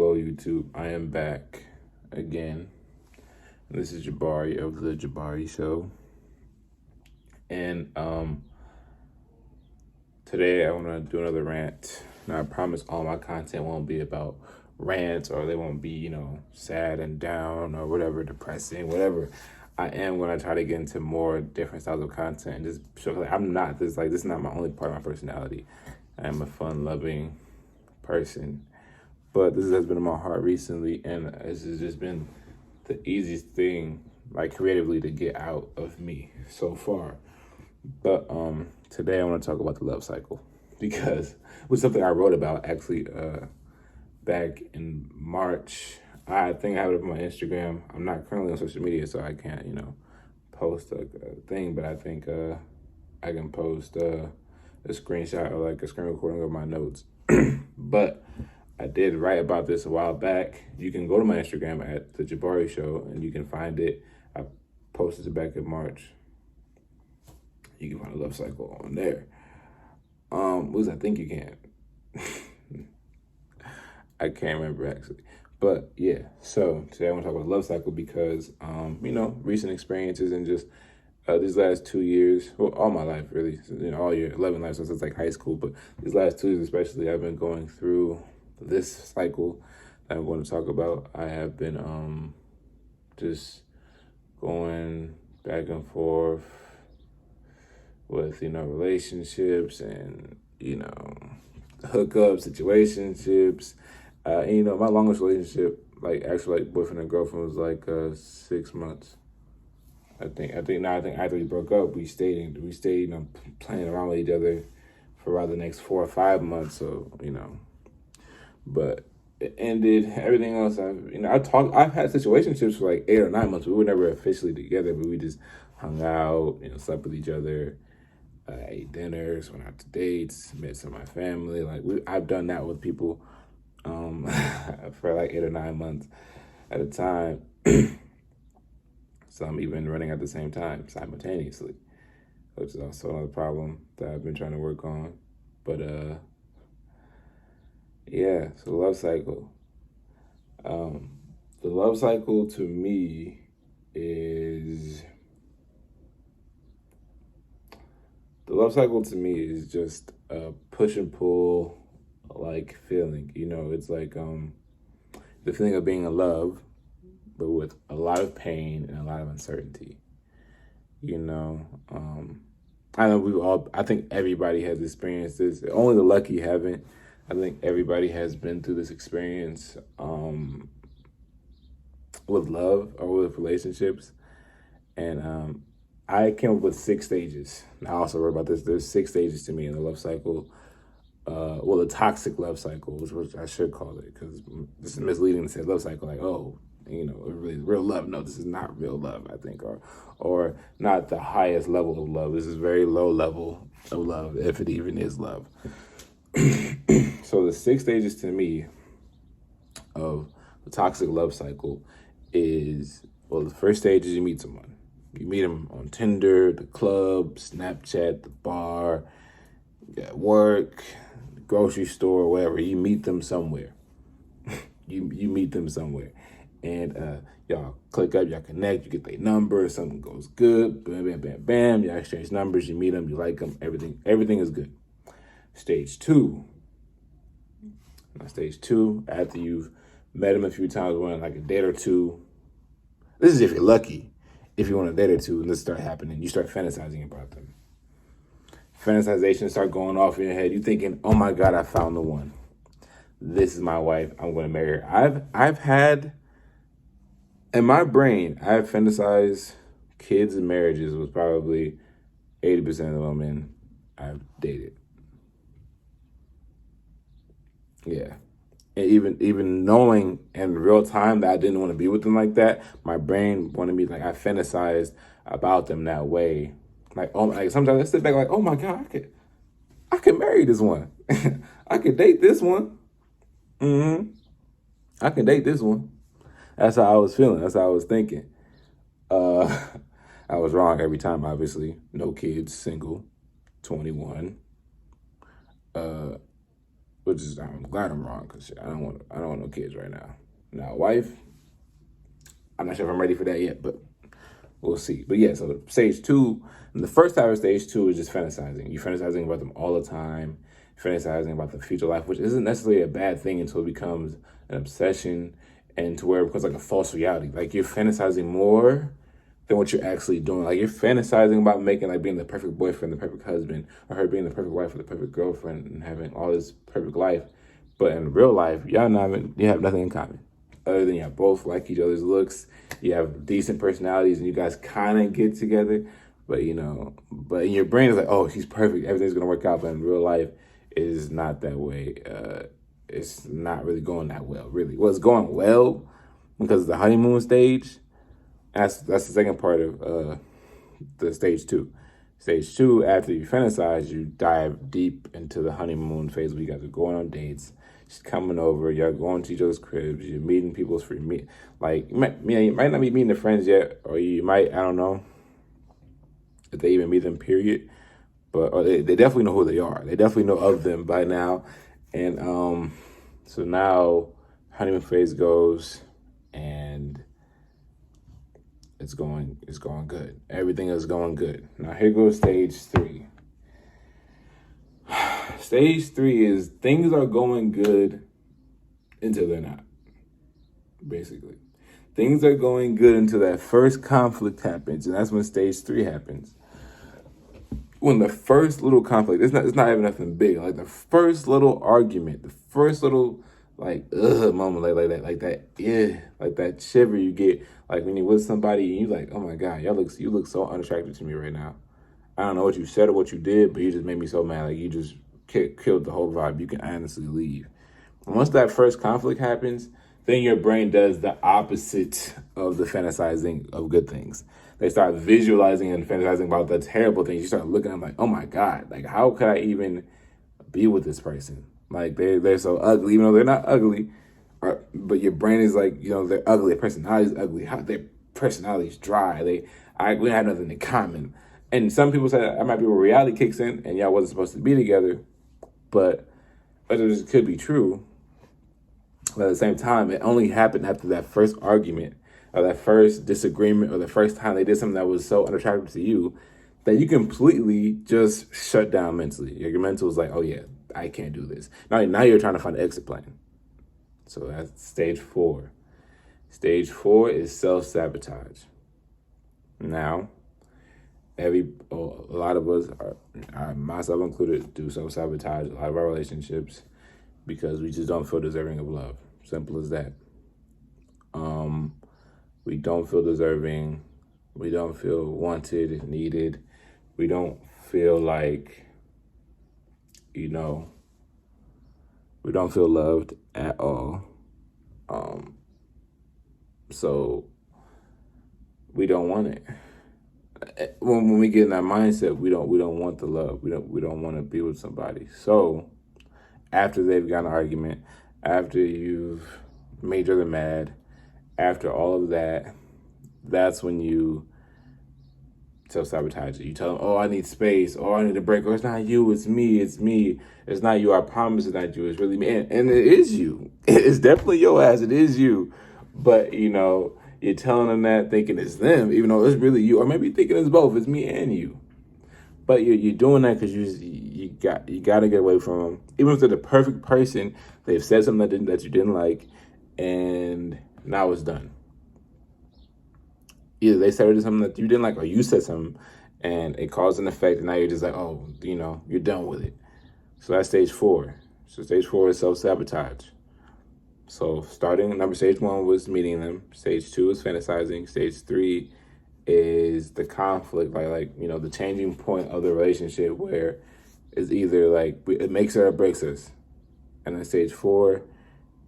Hello, YouTube. I am back again. This is Jabari of the Jabari Show. And today I want to do another rant. Now, I promise all my content won't be about rants, or they won't be, sad and down or whatever, depressing, whatever. I am going to try to get into more different styles of content and just show like this is not my only part of my personality. I am a fun-loving person. But this has been in my heart recently, and this has just been the easiest thing, like creatively, to get out of me so far. But today I want to talk about the love cycle, because it was something I wrote about actually back in March. I think I have it up on my Instagram. I'm not currently on social media, so I can't, post a thing. But I think I can post a screenshot or like a screen recording of my notes. But I did write about this a while back. You can go to my Instagram at the Jabari Show and you can find it. I posted it back in March. You can find a love cycle on there. At least I think you can. I can't remember actually. But yeah, so today I want to talk about love cycle because, recent experiences and just these last 2 years, well, all my life really, all year, 11 life since it's like high school, but these last 2 years especially, I've been going through this cycle that I'm going to talk about. I have been just going back and forth with, relationships and, hookups, situationships. My longest relationship, actually boyfriend and girlfriend, was like 6 months. I think after we broke up, we stayed, playing around with each other for about the next 4 or 5 months. So, but it ended. Everything else, I've had situationships for like 8 or 9 months. We were never officially together, but we just hung out, slept with each other, ate dinners, went out to dates, met some of my family. I've done that with people for like 8 or 9 months at a time. Some even running at the same time, simultaneously, which is also another problem that I've been trying to work on. But yeah, so love cycle. The love cycle to me is just a push and pull feeling. It's like the feeling of being in love, but with a lot of pain and a lot of uncertainty. I think everybody has experienced this. Only the lucky haven't. I think everybody has been through this experience with love or with relationships. And I came up with 6 stages. I also wrote about this. There's 6 stages to me in the love cycle. The toxic love cycle, which I should call it, because this is misleading to say love cycle, really real love. No, this is not real love, I think, or not the highest level of love. This is very low level of love, if it even is love. So the 6 stages to me of the toxic love cycle is, the first stage is you meet someone. You meet them on Tinder, the club, Snapchat, the bar, at work, the grocery store, wherever. You meet them somewhere. You meet them somewhere. And y'all click up, y'all connect, you get their number, something goes good, bam, bam, bam, bam, y'all exchange numbers, you meet them, you like them, everything is good. Stage 2. Now, stage 2, after you've met them a few times, went on like a date or two. This is if you're lucky. If you want a date or two and this start happening, you start fantasizing about them. Fantasization start going off in your head. You thinking, oh my God, I found the one. This is my wife. I'm going to marry her. I've had, in my brain, I've fantasized kids and marriages was probably 80% of the women I've dated. Yeah. And even knowing in real time that I didn't want to be with them like that, my brain wanted me, I fantasized about them that way. Sometimes I sit back oh my God, I could marry this one. I could date this one. I can date this one. That's how I was feeling. That's how I was thinking. I was wrong every time, obviously. No kids, single, 21. which is, I'm glad I'm wrong, because I don't want no kids right now. Now, wife, I'm not sure if I'm ready for that yet, but we'll see. But yeah, so stage two, and the first type of stage two is just fantasizing. You're fantasizing about them all the time, fantasizing about the future life, which isn't necessarily a bad thing until it becomes an obsession and to where it becomes like a false reality. Like you're fantasizing more than what you're actually doing. Like you're fantasizing about making, like being the perfect boyfriend, the perfect husband, or her being the perfect wife or the perfect girlfriend and having all this perfect life. But in real life, you have nothing in common. Other than you both like each other's looks, you have decent personalities, and you guys kind of get together. But but in your brain, it's like, oh, she's perfect, everything's gonna work out. But in real life, it is not that way. It's not really going that well, really. Well, it's going well because of the honeymoon stage. That's the second part of the stage two. Stage two, after you fantasize, you dive deep into the honeymoon phase where you guys are going on dates. She's coming over, y'all going to each other's cribs, you're meeting people's free meet. Like, you might not be meeting the friends yet, or you might, I don't know if they even meet them, period. But or they definitely know who they are. They definitely know of them by now. And so now honeymoon phase goes, and it's going good. Everything is going good. Now here goes stage three. Stage three is things are going good until they're not, basically. Things are going good until that first conflict happens, and that's when stage three happens. When the first little conflict, it's not even nothing big. Like the first little argument, the first little moment, like that shiver you get, like when you're with somebody and you like, oh my God, you look so unattractive to me right now. I don't know what you said or what you did, but you just made me so mad. Like you just killed the whole vibe. You can honestly leave. And once that first conflict happens, then your brain does the opposite of the fantasizing of good things. They start visualizing and fantasizing about the terrible things. You start looking at them like, oh my God, like how could I even be with this person? Like they're so ugly, even though they're not ugly. But your brain is like, they're ugly. Their personality's ugly. Their personality's dry. We have nothing in common. And some people say that might be where reality kicks in, and y'all wasn't supposed to be together. But it could be true. But at the same time, it only happened after that first argument or that first disagreement or the first time they did something that was so unattractive to you that you completely just shut down mentally. Your mental is like, oh yeah, I can't do this. Now you're trying to find an exit plan. So that's stage four. Stage four is self-sabotage. Now, a lot of us, myself included, do self-sabotage a lot of our relationships because we just don't feel deserving of love. Simple as that. We don't feel deserving. We don't feel wanted, needed. We don't feel like, we don't feel loved at all. So we don't want it. When we get in that mindset, we don't want the love. We don't want to be with somebody. So after they've got an argument, after you've made each other mad, after all of that, that's when you self-sabotage it. You tell them, oh, I need space, or I need a break, or it's not you, it's me. It's not you, I promise it's not you, it's really me. And it is you. It's definitely your ass, it is you. But, you're telling them that thinking it's them, even though it's really you. Or maybe thinking it's both, it's me and you. But you're doing that because you got to get away from them. Even if they're the perfect person, they've said something that you didn't like, and now it's done. Either they said something that you didn't like, or you said something, and it caused an effect, and now you're just like, oh, you're done with it. So that's stage four. So stage four is self-sabotage. So stage one was meeting them. Stage two is fantasizing. Stage three is the conflict, the changing point of the relationship where it's either like it makes or it breaks us. And then stage four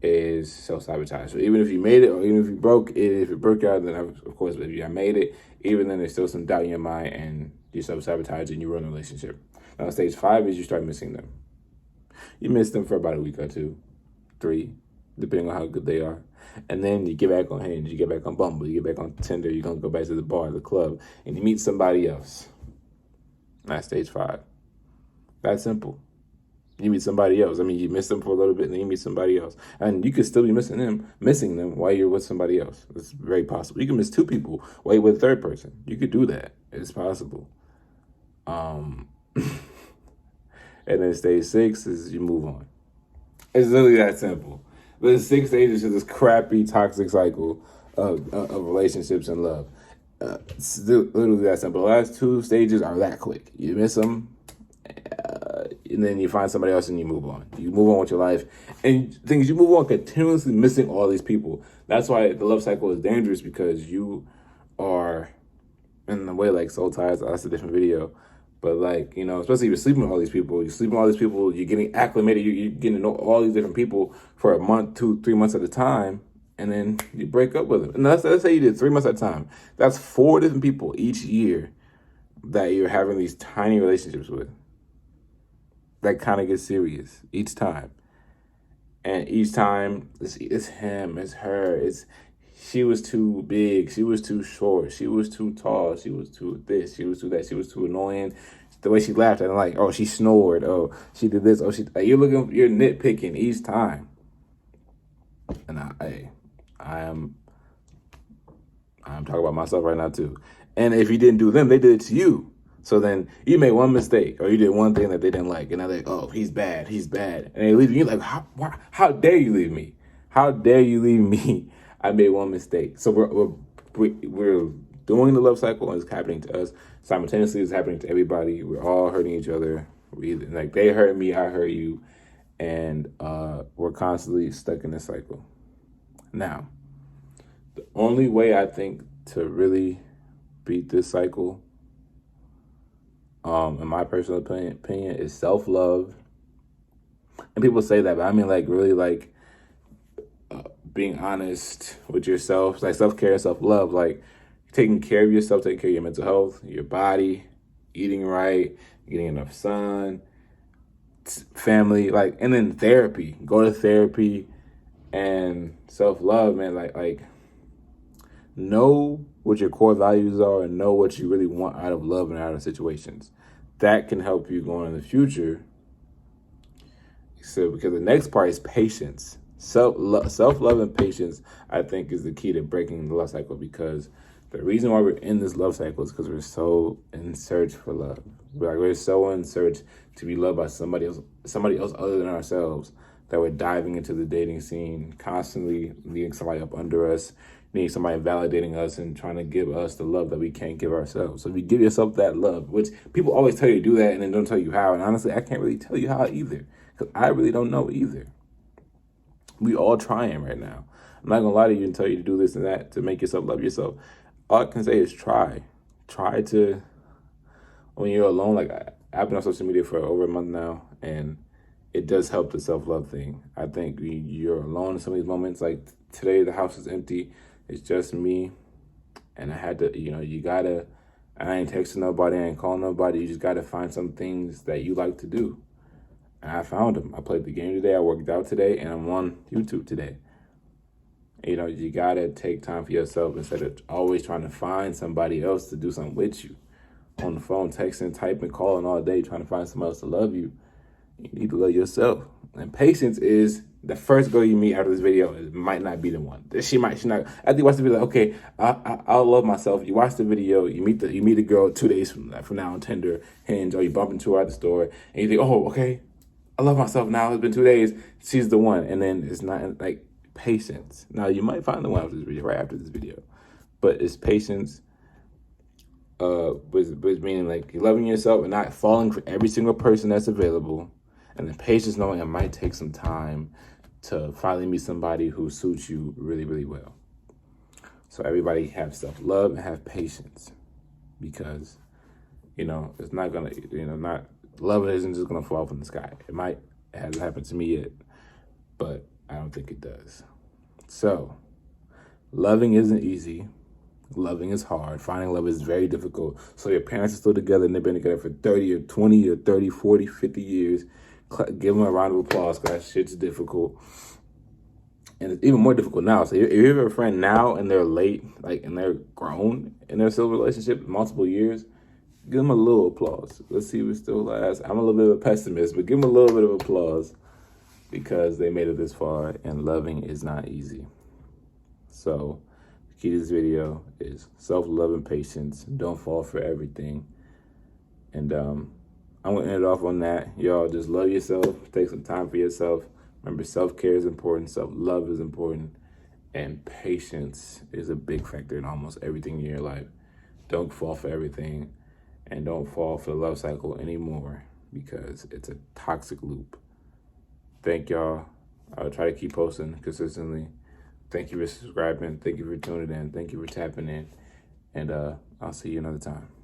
is self-sabotage. So even if you made it, or even if you broke it, if it broke out, then of course, if you made it, even then there's still some doubt in your mind and you self-sabotage and you ruin the relationship. Now stage five is you start missing them. You miss them for about a week or two, 3, depending on how good they are. And then you get back on Hinge, you get back on Bumble, you get back on Tinder, you're going to go back to the bar, the club, and you meet somebody else. That's stage 5. That's simple. you meet somebody else. I mean, you miss them for a little bit, and then you meet somebody else, and you could still be missing them while you're with somebody else. It's very possible. You can miss two people while you're with a third person. You could do that. It's possible. And then stage 6 is you move on. It's literally that simple. The 6 stages is this crappy, toxic cycle of relationships and love. It's literally that simple. The last 2 stages are that quick. You miss them, and then you find somebody else and you move on. You move on with your life. And things you move on continuously missing all these people. That's why the love cycle is dangerous, because you are, in a way, like soul ties. That's a different video. But like, you know, especially if you're sleeping with all these people, you're getting acclimated, you're getting to know all these different people for a month, 2, 3 months at a time, and then you break up with them. And let's say you did 3 months at a time. That's 4 different people each year that you're having these tiny relationships with. That kind of gets serious each time. And each time, it's him, it's her, she was too big, she was too short, she was too tall, she was too this, she was too that, she was too annoying. The way she laughed, and like, oh, she snored, oh, she did this, oh, you're nitpicking each time. And I'm talking about myself right now too. And if you didn't do them, they did it to you. So then you made one mistake, or you did one thing that they didn't like, and now they're like, oh, he's bad. And they leave you. You're like, how dare you leave me? How dare you leave me? I made one mistake. So we're doing the love cycle, and it's happening to us. Simultaneously, it's happening to everybody. We're all hurting each other. Like, they hurt me, I hurt you. And we're constantly stuck in this cycle. Now, the only way I think to really beat this cycle, in my personal opinion, is self-love. And people say that, but I mean, like, really, like, being honest with yourself, like self-care and self-love, like taking care of yourself, taking care of your mental health, your body, eating right, getting enough sun, family, like, and then therapy. Go to therapy. And self-love, man, like know what your core values are and know what you really want out of love and out of situations. That can help you going in the future. So, because the next part is patience. Self-love and patience, I think, is the key to breaking the love cycle, because the reason why we're in this love cycle is because we're so in search for love. We're so in search to be loved by somebody else other than ourselves, that we're diving into the dating scene, constantly needing somebody up under us, needing somebody validating us and trying to give us the love that we can't give ourselves. So if you give yourself that love, which people always tell you to do that and then don't tell you how, and honestly, I can't really tell you how either, because I really don't know either. We all trying right now. I'm not gonna lie to you and tell you to do this and that to make yourself love yourself. All I can say is try. Try to, when you're alone, like I've been on social media for over a month now, and it does help the self-love thing. I think you're alone in some of these moments. Like today, the house is empty. It's just me. And I had to, I ain't texting nobody, I ain't calling nobody. You just got to find some things that you like to do. And I found them. I played the game today, I worked out today, and I'm on YouTube today. You got to take time for yourself instead of always trying to find somebody else to do something with you. On the phone, texting, typing, calling all day, trying to find somebody else to love you. You need to love yourself. And patience is the first girl you meet after this video. It might not be the one. She not. After you watch the video, like, okay, I'll love myself. You watch the video, you meet the girl 2 days from now on Tinder, Hinge, or you bump into her at the store, and you think, oh, okay, I love myself now. It's been 2 days. She's the one. And then it's not, like, patience. Now, you might find the one after this video, right after this video. But it's patience, with meaning, like, you're loving yourself and not falling for every single person that's available. And then patience, knowing it might take some time to finally meet somebody who suits you really, really well. So everybody have self-love and have patience, because, it's not going to, love isn't just going to fall from the sky. It hasn't happened to me yet, but I don't think it does. So loving isn't easy. Loving is hard. Finding love is very difficult. So your parents are still together and they've been together for 30 or 20 or 30, 40, 50 years. Give them a round of applause, because that shit's difficult. And it's even more difficult now. So if you have a friend now and they're late, and they're grown in their civil relationship, multiple years, Give them a little applause. Let's see if it still lasts. I'm a little bit of a pessimist, but give them a little bit of applause because they made it this far, and loving is not easy. So the key to this video is self-love and patience. Don't fall for everything. And I'm going to end it off on that. Y'all, just love yourself. Take some time for yourself. Remember, self-care is important. Self-love is important. And patience is a big factor in almost everything in your life. Don't fall for everything. And don't fall for the love cycle anymore because it's a toxic loop. Thank y'all. I'll try to keep posting consistently. Thank you for subscribing. Thank you for tuning in. Thank you for tapping in. And I'll see you another time.